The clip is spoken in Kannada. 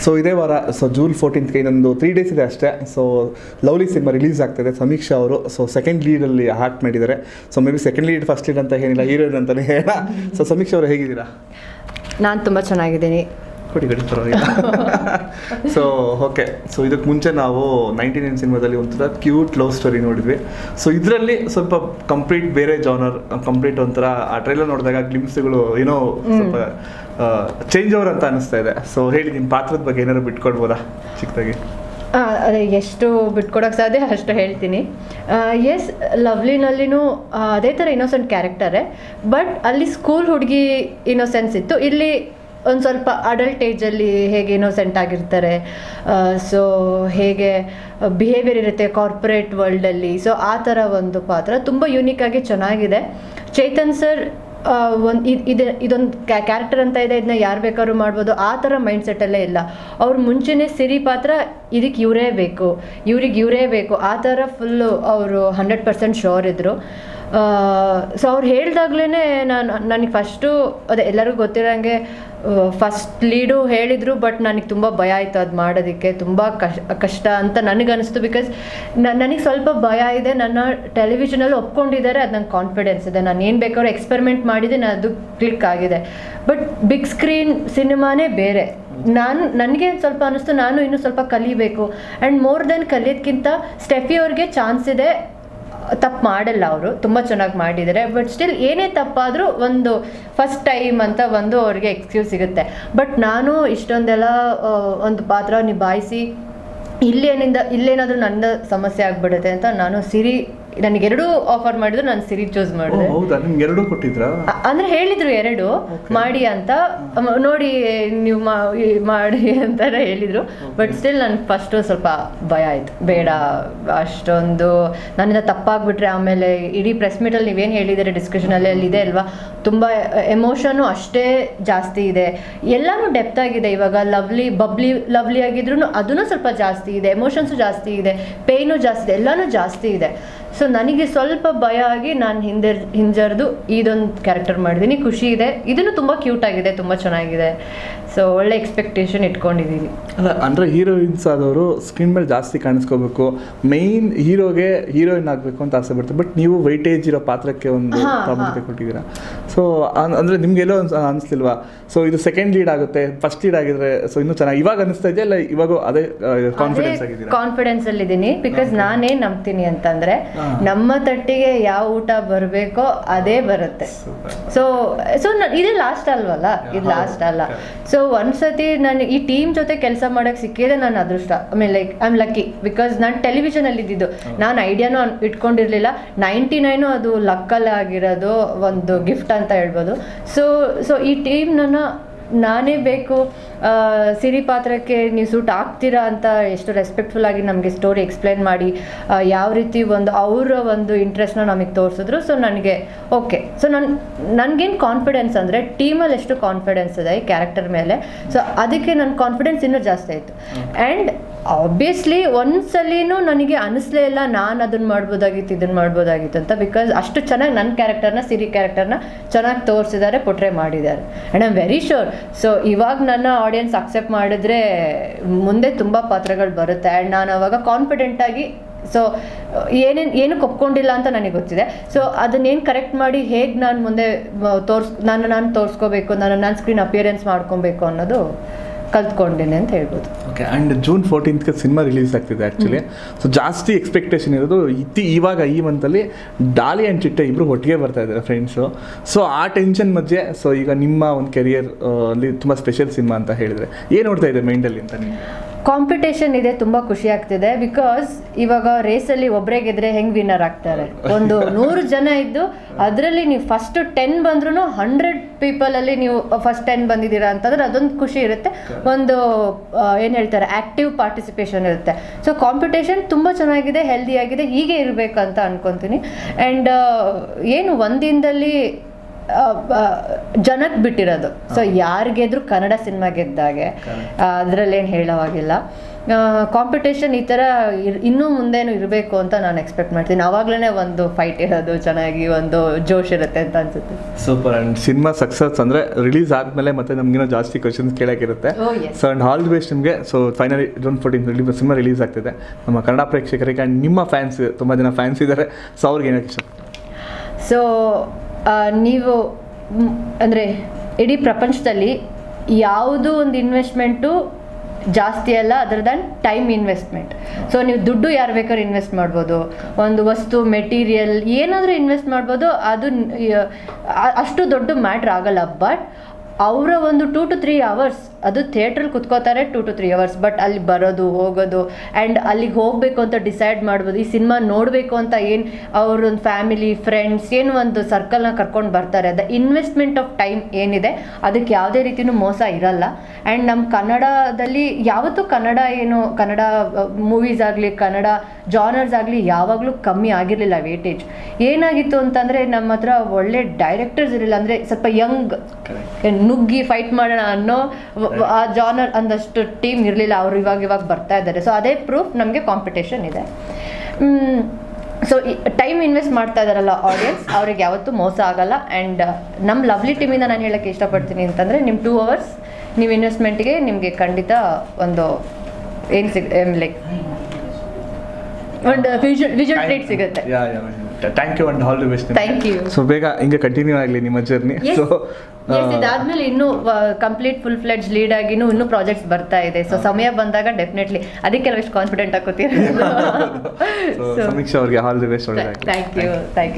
ಸೊ ಇದೇ ವಾರ ಜೂನ್ 14th ಇನ್ನೊಂದು 3 days ಇದೆ ಅಷ್ಟೇ. ಸೊ ಲವ್ಲಿ ಸಿನಿಮಾ ರಿಲೀಸ್ ಆಗ್ತಾಯಿದೆ. ಸಮೀಕ್ಷಾ ಅವರು ಸೆಕೆಂಡ್ ಲೀಡಲ್ಲಿ ಆ್ಯಕ್ಟ್ ಮಾಡಿದ್ದಾರೆ. So may be second lead first lead ಅಂತ ಏನಿಲ್ಲ, ಹೀರೋಯಿನ್ ಅಂತಲೇ ಹೇಳ. ಸೊ ಸಮೀಕ್ಷಾ ಅವರು ಹೇಗಿದ್ದೀರಾ? ನಾನು ತುಂಬ ಚೆನ್ನಾಗಿದ್ದೀನಿ. ಕೊಡಿ ಪರವಾಗಿಲ್ಲ. ಸೊ ಓಕೆ, ಸೊ ಇದಕ್ಕೆ ಮುಂಚೆ ನಾವು 99 ಸಿನಿಮಾದಲ್ಲಿ ಒಂಥರ ಕ್ಯೂಟ್ ಲವ್ ಸ್ಟೋರಿ ನೋಡಿದ್ವಿ. ಸೊ ಇದರಲ್ಲಿ ಸ್ವಲ್ಪ ಕಂಪ್ಲೀಟ್ ಬೇರೆ ಜಾನರ್, ಕಂಪ್ಲೀಟ್ ಒಂಥರ ಆ ಟ್ರೈಲರ್ ನೋಡಿದಾಗ ಗ್ಲಿಮ್ಸ್ಗಳು ಏನೋ ಸ್ವಲ್ಪ ಚೇಂಜ್ ಓವರ್ ಅಂತ ಅನಿಸ್ತಾ ಇದೆ. ಸೊ ಹೇಳಿ, ನಿಮ್ಮ ಪಾತ್ರದ ಬಗ್ಗೆ ಏನಾದ್ರು ಬಿಟ್ಕೊಡ್ಬೋದಾ ಚಿಕ್ಕದಾಗಿ? ಅದೇ ಎಷ್ಟು ಬಿಟ್ಕೊಡೋಕ್ಕೆ ಸಾಧ್ಯ ಅಷ್ಟು ಹೇಳ್ತೀನಿ. ಎಸ್, ಲವ್ಲಿನಲ್ಲಿನೂ ಅದೇ ಥರ ಇನ್ನೋಸೆಂಟ್ ಕ್ಯಾರೆಕ್ಟರೇ, ಬಟ್ ಅಲ್ಲಿ ಸ್ಕೂಲ್ ಹುಡುಗಿ ಇನ್ನೋಸೆನ್ಸ್ ಇತ್ತು. ಇಲ್ಲಿ ಒಂದು ಸ್ವಲ್ಪ ಅಡಲ್ಟ್ ಏಜಲ್ಲಿ ಹೇಗೆ ಇನ್ನೋಸೆಂಟ್ ಆಗಿರ್ತಾರೆ, ಸೊ ಹೇಗೆ ಬಿಹೇವಿಯರ್ ಇರುತ್ತೆ ಕಾರ್ಪೊರೇಟ್ ವರ್ಲ್ಡಲ್ಲಿ, ಸೊ ಆ ಥರ ಒಂದು ಪಾತ್ರ ತುಂಬ ಯೂನಿಕಾಗಿ ಚೆನ್ನಾಗಿದೆ. ಚೇತನ್ ಸರ್ ಇದೊಂದು ಕ್ಯಾರೆಕ್ಟರ್ ಅಂತ ಇದೆ, ಇದನ್ನ ಯಾರು ಬೇಕಾದ್ರೂ ಮಾಡ್ಬೋದು, ಆ ಥರ ಮೈಂಡ್ ಸೆಟ್ಟಲ್ಲೇ ಇಲ್ಲ. ಅವ್ರು ಮುಂಚೆನೇ ಸಿರಿ ಪಾತ್ರ ಇದಕ್ಕೆ ಇವರೇ ಬೇಕು ಆ ಥರ ಫುಲ್ಲು ಅವರು 100% ಶೋರ್ ಇದ್ದರು. ಸೊ ಅವ್ರು ಹೇಳ್ದಾಗ್ಲೇ ನನಗೆ ಫಸ್ಟು ಅದೇ ಎಲ್ಲರಿಗೂ ಗೊತ್ತಿರೋಂಗೆ ಫಸ್ಟ್ ಲೀಡು ಹೇಳಿದರು, ಬಟ್ ನನಗೆ ತುಂಬ ಭಯ ಆಯಿತು ಅದು ಮಾಡೋದಕ್ಕೆ. ತುಂಬ ಕಷ್ಟ ಅಂತ ನನಗನ್ನಿಸ್ತು. ಬಿಕಾಸ್ ನನಗೆ ಸ್ವಲ್ಪ ಭಯ ಇದೆ. ನನ್ನ ಟೆಲಿವಿಷನಲ್ಲಿ ಒಪ್ಕೊಂಡಿದ್ದಾರೆ, ಅದು ನಂಗೆ ಕಾನ್ಫಿಡೆನ್ಸ್ ಇದೆ. ನಾನು ಏನು ಬೇಕಾದ್ರೂ ಎಕ್ಸ್ಪೆರಿಮೆಂಟ್ ಮಾಡಿದೆ, ಅದು ಕ್ಲಿಕ್ ಆಗಿದೆ. ಬಟ್ ಬಿಗ್ ಸ್ಕ್ರೀನ್ ಸಿನಿಮಾನೇ ಬೇರೆ. ನನಗೆ ಸ್ವಲ್ಪ ಅನ್ನಿಸ್ತು, ನಾನು ಇನ್ನೂ ಸ್ವಲ್ಪ ಕಲಿಬೇಕು. ಆ್ಯಂಡ್ ಮೋರ್ ದೆನ್ ಕಲಿಯೋದಕ್ಕಿಂತ ಸ್ಟೆಫಿ ಅವ್ರಿಗೆ ಚಾನ್ಸ್ ಇದೆ, ತಪ್ಪು ಮಾಡಲ್ಲ, ಅವರು ತುಂಬ ಚೆನ್ನಾಗಿ ಮಾಡಿದ್ದಾರೆ. ಬಟ್ ಸ್ಟಿಲ್ ಏನೇ ತಪ್ಪಾದರೂ ಒಂದು ಫಸ್ಟ್ ಟೈಮ್ ಅಂತ ಅವ್ರಿಗೆ ಎಕ್ಸ್ಕ್ಯೂಸ್ ಸಿಗುತ್ತೆ. ಬಟ್ ನಾನು ಇಷ್ಟೊಂದೆಲ್ಲ ಒಂದು ಪಾತ್ರ ನಿಭಾಯಿಸಿ ಇಲ್ಲೇನಾದರೂ ನನ್ನ ಸಮಸ್ಯೆ ಆಗ್ಬಿಡುತ್ತೆ ಅಂತ ನಾನು ಸಿರಿ, ನನಗೆ 2 ಆಫರ್ ಮಾಡಿದ್ರು, ನಾನು ಸಿರಿ ಚೂಸ್ ಮಾಡಿದೆ. ಅಂದರೆ ಹೇಳಿದರು 2 ಮಾಡಿ ಅಂತ, ನೋಡಿ ನೀವು ಮಾಡಿ ಅಂತ ಹೇಳಿದರು. ಬಟ್ ಸ್ಟಿಲ್ ನನಗೆ ಫಸ್ಟು ಸ್ವಲ್ಪ ಭಯ ಆಯಿತು, ಬೇಡ ಅಷ್ಟೊಂದು ನನ್ನಿಂದ ತಪ್ಪಾಗ್ಬಿಟ್ರೆ ಆಮೇಲೆ ಇಡೀ ಪ್ರೆಸ್ ಮೀಟಲ್ಲಿ ನೀವೇನು ಹೇಳಿದ್ದೀರಿ ಡಿಸ್ಕಷನಲ್ಲಿ ಅಲ್ಲಿ ಇದೆ ಅಲ್ವಾ, ತುಂಬ ಎಮೋಷನ್ನು ಅಷ್ಟೇ ಜಾಸ್ತಿ ಇದೆ, ಎಲ್ಲನೂ ಡೆಪ್ತ್ ಆಗಿದೆ. ಇವಾಗ ಲವ್ಲಿ ಆಗಿದ್ರು ಅದೂ ಸ್ವಲ್ಪ ಜಾಸ್ತಿ ಇದೆ, ಎಮೋಷನ್ಸು ಜಾಸ್ತಿ ಇದೆ, ಪೇಯ್ನು ಜಾಸ್ತಿ ಇದೆ, ಎಲ್ಲನೂ ಜಾಸ್ತಿ ಇದೆ. ಸೊ ನನಗೆ ಸ್ವಲ್ಪ ಭಯ ಆಗಿ ನಾನು ಹಿಂಜರಿದು ಇದೊಂದು ಕ್ಯಾರೆಕ್ಟರ್ ಮಾಡಿದ್ದೀನಿ. ಖುಷಿ ಇದೆ, ಇದನ್ನು ತುಂಬ ಕ್ಯೂಟ್ ಆಗಿದೆ, ತುಂಬ ಚೆನ್ನಾಗಿದೆ. ಸೊ ಒಳ್ಳೆ ಎಕ್ಸ್ಪೆಕ್ಟೇಷನ್ ಇಟ್ಕೊಂಡಿದ್ದೀನಿ. ಅಲ್ಲ ಅಂದರೆ ಹೀರೋಯಿನ್ಸ್ ಆದವರು ಸ್ಕ್ರೀನ್ ಮೇಲೆ ಜಾಸ್ತಿ ಕಾಣಿಸ್ಕೋಬೇಕು, ಮೈನ್ ಹೀರೋಗೆ ಹೀರೋಯಿನ್ ಆಗಬೇಕು ಅಂತ ಆಸೆ ಬರ್ತದೆ. ಬಟ್ ನೀವು ವೈಟೇಜ್ ಇರೋ ಪಾತ್ರಕ್ಕೆ ಒಂದು ಪ್ರಾಮುಖ್ಯತೆ ಕೊಟ್ಟಿದ್ದೀರಾ. ಸೊ ಅಂದರೆ ನಿಮಗೆಲ್ಲೋ ಅನಿಸ್ಲಿಲ್ವಾ, ಸೊ ಇದು ಸೆಕೆಂಡ್ ಲೀಡ್ ಆಗುತ್ತೆ, ಫಸ್ಟ್ ಲೀಡ್ ಆಗಿದ್ರೆ ಸೊ ಇನ್ನೂ ಚೆನ್ನಾಗಿ ಇವಾಗ ಅನಿಸ್ತಾ ಇದೆಯಾ, ಇಲ್ಲ ಇವಾಗ ಅದೇ ಕಾನ್ಫಿಡೆನ್ಸ್ ಆಗಿದ್ದೀರಾ? ಕಾನ್ಫಿಡೆನ್ಸಲ್ಲಿದ್ದೀನಿ. ಬಿಕಾಸ್ ನಾನೇನು ನಂಬ್ತೀನಿ ಅಂತಂದರೆ, ನಮ್ಮ ತಟ್ಟಿಗೆ ಯಾವ ಊಟ ಬರಬೇಕೋ ಅದೇ ಬರುತ್ತೆ. ಸೊ ಇದೇ ಲಾಸ್ಟ್ ಅಲ್ವಲ್ಲ, ಇದು ಲಾಸ್ಟ್ ಅಲ್ಲ. ಸೊ ಒಂದ್ಸತಿ ನಾನು ಈ ಟೀಮ್ ಜೊತೆ ಕೆಲಸ ಮಾಡೋಕ್ಕೆ ಸಿಕ್ಕಿದೆ ನನ್ನ ಅದೃಷ್ಟ. ಆಮೇಲೆ like I am lucky, because ನಾನು ಟೆಲಿವಿಷನಲ್ಲಿ ಇದ್ದಿದ್ದು, ನಾನು ಐಡಿಯಾನು ಇಟ್ಕೊಂಡಿರಲಿಲ್ಲ. 99 ಅದು ಲಕ್ಕಲ್ಲಿ ಆಗಿರೋದು ಒಂದು ಗಿಫ್ಟ್ ಅಂತ ಹೇಳ್ಬೋದು. ಸೊ ಈ ಟೀಮ್ ನಾನೇ ಬೇಕು, ಸಿರಿ ಪಾತ್ರಕ್ಕೆ ನೀವು ಸೂಟ್ ಆಗ್ತೀರಾ ಅಂತ ಎಷ್ಟು ರೆಸ್ಪೆಕ್ಟ್ಫುಲ್ ಆಗಿ ನಮಗೆ ಸ್ಟೋರಿ ಎಕ್ಸ್ಪ್ಲೈನ್ ಮಾಡಿ ಯಾವ ರೀತಿ ಅವರ ಒಂದು ಇಂಟ್ರೆಸ್ಟ್ನ ನಮಗೆ ತೋರಿಸಿದ್ರು. ಸೊ ನನಗೆ ಓಕೆ. ಸೊ ನನಗೇನು ಕಾನ್ಫಿಡೆನ್ಸ್ ಅಂದರೆ, ಟೀಮಲ್ಲಿ ಎಷ್ಟು ಕಾನ್ಫಿಡೆನ್ಸ್ ಇದೆ ಈ ಕ್ಯಾರೆಕ್ಟರ್ ಮೇಲೆ, ಸೊ ಅದಕ್ಕೆ ನನ್ನ ಕಾನ್ಫಿಡೆನ್ಸ್ ಇನ್ನೂ ಜಾಸ್ತಿ ಆಯಿತು. ಆ್ಯಂಡ್ ಆಬ್ವಿಯಸ್ಲಿ ಒಂದ್ಸಲಿನೂ ನನಗೆ ಅನಿಸ್ಲೇ ಇಲ್ಲ ನಾನು ಅದನ್ನು ಮಾಡ್ಬೋದಾಗಿತ್ತು ಅಂತ. ಬಿಕಾಸ್ ಅಷ್ಟು ಚೆನ್ನಾಗಿ ನನ್ನ ಕ್ಯಾರೆಕ್ಟರ್ನ, ಸಿರಿ ಕ್ಯಾರೆಕ್ಟರ್ನ ಚೆನ್ನಾಗಿ ತೋರಿಸಿದ್ದಾರೆ, ಪೊಟ್ರೆ ಮಾಡಿದ್ದಾರೆ. And I am very sure, so ಇವಾಗ ನನ್ನ ಆಡಿಯನ್ಸ್ ಅಕ್ಸೆಪ್ಟ್ ಮಾಡಿದ್ರೆ ಮುಂದೆ ತುಂಬ ಪಾತ್ರಗಳು ಬರುತ್ತೆ. ಆ್ಯಂಡ್ ನಾನು ಅವಾಗ ಕಾನ್ಫಿಡೆಂಟಾಗಿ, ಸೊ ಏನಕ್ಕೆ ಒಪ್ಕೊಂಡಿಲ್ಲ ಅಂತ ನನಗೆ ಗೊತ್ತಿದೆ. ಸೊ ಅದನ್ನೇನು ಕರೆಕ್ಟ್ ಮಾಡಿ ಹೇಗೆ ನಾನು ಮುಂದೆ ನಾನು ತೋರಿಸ್ಕೋಬೇಕು, ನಾನು ಸ್ಕ್ರೀನ್ ಅಪಿಯರೆನ್ಸ್ ಮಾಡ್ಕೊಬೇಕು ಅನ್ನೋದು ಕಲ್ತ್ಕೊಂಡಿನಿ ಅಂತ ಹೇಳ್ಬೋದು. Okay. And June 14th cinema release ಆಗ್ತಿದೆ ಆ್ಯಕ್ಚುಲಿ. ಸೊ ಜಾಸ್ತಿ ಎಕ್ಸ್ಪೆಕ್ಟೇಷನ್ ಇರೋದು ಇವಾಗ ಈ ಮಂತಲ್ಲಿ ಡಾಲಿ ಆ್ಯಂಡ್ ಚಿಟ್ಟೆ ಇಬ್ಬರು ಒಟ್ಟಿಗೆ ಬರ್ತಾ ಇದ್ದಾರೆ ಫ್ರೆಂಡ್ಸು. ಸೊ ಆ ಟೆನ್ಷನ್ ಮಧ್ಯೆ ಸೊ ಈಗ ನಿಮ್ಮ ಒಂದು ಕೆರಿಯರ್ ಅಲ್ಲಿ ತುಂಬ ಸ್ಪೆಷಲ್ ಸಿನಿಮಾ ಅಂತ ಹೇಳಿದರೆ ಏನು ನೋಡ್ತಾ ಇದೆ ಮೈಂಡಲ್ಲಿ ಅಂತ ನಿಮಗೆ? ಕಾಂಪಿಟೇಷನ್ ಇದೆ, ತುಂಬ ಖುಷಿ ಆಗ್ತಿದೆ. ಬಿಕಾಸ್ ಇವಾಗ ರೇಸಲ್ಲಿ ಒಬ್ಬರೇ ಗೆದ್ರೆ ಹೆಂಗೆ ವಿನ್ನರ್ ಆಗ್ತಾರೆ, ಒಂದು 100 ಜನ ಇದ್ದು ಅದರಲ್ಲಿ ನೀವು ಫಸ್ಟ್ 10 ಬಂದ್ರೂ 100 ಪೀಪಲಲ್ಲಿ ನೀವು ಫಸ್ಟ್ 10 ಬಂದಿದ್ದೀರಾ ಅಂತಂದ್ರೆ ಅದೊಂದು ಖುಷಿ ಇರುತ್ತೆ. ಒಂದು ಏನು ಹೇಳ್ತಾರೆ, ಆ್ಯಕ್ಟಿವ್ ಪಾರ್ಟಿಸಿಪೇಷನ್ ಇರುತ್ತೆ. ಸೊ ಕಾಂಪಿಟೇಷನ್ ತುಂಬ ಚೆನ್ನಾಗಿದೆ, ಹೆಲ್ದಿಯಾಗಿದೆ, ಹೀಗೆ ಇರಬೇಕಂತ ಅನ್ಕೊತೀನಿ. ಆ್ಯಂಡ್ ಏನು ಒಂದಿನದಲ್ಲಿ ಜನಕ್ಕೆ ಬಿಟ್ಟಿರೋದು. ಸೊ ಯಾರು ಗೆದ್ರು ಕನ್ನಡ ಸಿನಿಮಾ ಗೆದ್ದಾಗೆ, ಅದರಲ್ಲೇನು ಹೇಳೋವಾಗಿಲ್ಲ. ಕಾಂಪಿಟೇಷನ್ ಈ ಥರ ಇನ್ನೂ ಮುಂದೇನು ಇರಬೇಕು ಅಂತ ನಾನು ಎಕ್ಸ್ಪೆಕ್ಟ್ ಮಾಡ್ತೀನಿ. ಆವಾಗಲೇ ಒಂದು ಫೈಟ್ ಇರೋದು ಚೆನ್ನಾಗಿ, ಒಂದು ಜೋಶ್ ಇರುತ್ತೆ ಅಂತ ಅನ್ಸುತ್ತೆ. ಸೂಪರ್. ಆ್ಯಂಡ್ ಸಿನಿಮಾ ಸಕ್ಸಸ್ ಅಂದರೆ ರಿಲೀಸ್ ಆದಮೇಲೆ ಮತ್ತೆ ನಮಗಿನ್ನೂ ಜಾಸ್ತಿ ಕ್ವಶನ್ಸ್ ಕೇಳೋಕ್ಕಿರುತ್ತೆ. So and all the best ನಿಮಗೆ. So finally June 14 cinema release ಆಗ್ತಿದೆ. ನಮ್ಮ ಕನ್ನಡ ಪ್ರೇಕ್ಷಕರಿಗೆ ಆ್ಯಂಡ್ ನಿಮ್ಮ ಫ್ಯಾನ್ಸ್, ತುಂಬ ಜನ ಫ್ಯಾನ್ಸ್ ಇದ್ದಾರೆ, ಸೊ ಅವ್ರಿಗೆ ಏನಕ್ಕೆ ಇಷ್ಟ? ಸೊ ನೀವು ಅಂದರೆ ಇಡೀ ಪ್ರಪಂಚದಲ್ಲಿ ಯಾವುದೂ ಒಂದು ಇನ್ವೆಸ್ಟ್ಮೆಂಟು ಜಾಸ್ತಿ ಅಲ್ಲ other than time investment. So ನೀವು ದುಡ್ಡು ಯಾರು ಬೇಕಾದ್ರೂ ಇನ್ವೆಸ್ಟ್ ಮಾಡ್ಬೋದು, ಒಂದು ವಸ್ತು ಮೆಟೀರಿಯಲ್ ಏನಾದರೂ ಇನ್ವೆಸ್ಟ್ ಮಾಡ್ಬೋದು, ಅದು ಅಷ್ಟು ದೊಡ್ಡ ಮ್ಯಾಟ್ರ್ ಆಗಲ್ಲ. ಬಟ್ ಅವರ ಒಂದು 2 to 3 hours ಅದು ಥಿಯೇಟ್ರಲ್ಲಿ ಕುತ್ಕೋತಾರೆ 2 to 3 hours, ಬಟ್ ಅಲ್ಲಿ ಬರೋದು ಹೋಗೋದು ಆ್ಯಂಡ್ ಅಲ್ಲಿಗೆ ಹೋಗಬೇಕು ಅಂತ ಡಿಸೈಡ್ ಮಾಡ್ಬೋದು, ಈ ಸಿನಿಮಾ ನೋಡಬೇಕು ಅಂತ ಏನು ಅವ್ರೊಂದು ಫ್ಯಾಮಿಲಿ ಫ್ರೆಂಡ್ಸ್ ಏನು ಒಂದು ಸರ್ಕಲ್ನ ಕರ್ಕೊಂಡು ಬರ್ತಾರೆ. ಅದು ಇನ್ವೆಸ್ಟ್ಮೆಂಟ್ ಆಫ್ ಟೈಮ್ ಏನಿದೆ ಅದಕ್ಕೆ ಯಾವುದೇ ರೀತಿಯೂ ಮೋಸ ಇರಲ್ಲ. ಆ್ಯಂಡ್ ನಮ್ಮ ಕನ್ನಡದಲ್ಲಿ ಯಾವತ್ತೂ ಕನ್ನಡ ಮೂವೀಸ್ ಆಗಲಿ ಕನ್ನಡ ಜಾನರ್ಸ್ ಆಗಲಿ ಯಾವಾಗಲೂ ಕಮ್ಮಿ ಆಗಿರಲಿಲ್ಲ ವೇಟೇಜ್. ಏನಾಗಿತ್ತು ಅಂತಂದರೆ ನಮ್ಮ ಹತ್ರ ಒಳ್ಳೆ ಡೈರೆಕ್ಟರ್ಸ್ ಇರಲಿಲ್ಲ, ಅಂದರೆ ಸ್ವಲ್ಪ ಯಂಗ್ ನುಗ್ಗಿ ಫೈಟ್ ಮಾಡೋಣ ಅನ್ನೋ ಆ ಜಾನರ್ ಅಂದಷ್ಟು ಟೀಮ್ ಇರಲಿಲ್ಲ. ಅವರು ಇವಾಗ ಬರ್ತಾ ಇದ್ದಾರೆ. ಸೊ ಅದೇ ಪ್ರೂಫ್ ನಮಗೆ ಕಾಂಪಿಟೇಷನ್ ಇದೆ. ಸೊ ಟೈಮ್ ಇನ್ವೆಸ್ಟ್ ಮಾಡ್ತಾ ಇದ್ದಾರಲ್ಲ ಆಡಿಯನ್ಸ್, ಅವ್ರಿಗೆ ಯಾವತ್ತೂ ಮೋಸ ಆಗಲ್ಲ. ಆ್ಯಂಡ್ ನಮ್ಮ ಲವ್ಲಿ ಟೀಮಿಂದ ನಾನು ಹೇಳೋಕ್ಕೆ ಇಷ್ಟಪಡ್ತೀನಿ ಅಂತಂದರೆ, ನಿಮ್ಮ 2 hours ನೀವು ಇನ್ವೆಸ್ಟ್ಮೆಂಟ್ಗೆ ನಿಮಗೆ ಖಂಡಿತ ಒಂದು ಏನು ಲೈಕ್ ಒಂದು ವಿಜುವಲ್ ಟ್ರೀಟ್ ಸಿಗುತ್ತೆ. Thank you and all the best. Thank you. So ಬೇಗ ಹಿಂಗೆ ಕಂಟಿನ್ಯೂ ಆಗಲಿ ನಿಮ್ಮ ಜರ್ನಿ. ಸೊ ಇದಾದ್ಮೇಲೆ ಇನ್ನೂ ಕಂಪ್ಲೀಟ್ ಫುಲ್ ಫ್ಲೆಡ್ಜ್ ಲೀಡ್ ಆಗಿ ಇನ್ನೂ ಪ್ರಾಜೆಕ್ಟ್ಸ್ ಬರ್ತಾ ಇದೆ. ಸೊ ಸಮಯ ಬಂದಾಗ ಡೆಫಿನೆಟ್ಲಿ ಅದಕ್ಕೆಲ್ಲ ಎಷ್ಟು ಕಾನ್ಫಿಡೆಂಟ್ ಆಗೋತೀರ. ಸಮೀಕ್ಷಾ ಅವ್ರಿಗೆ all the best. Thank you.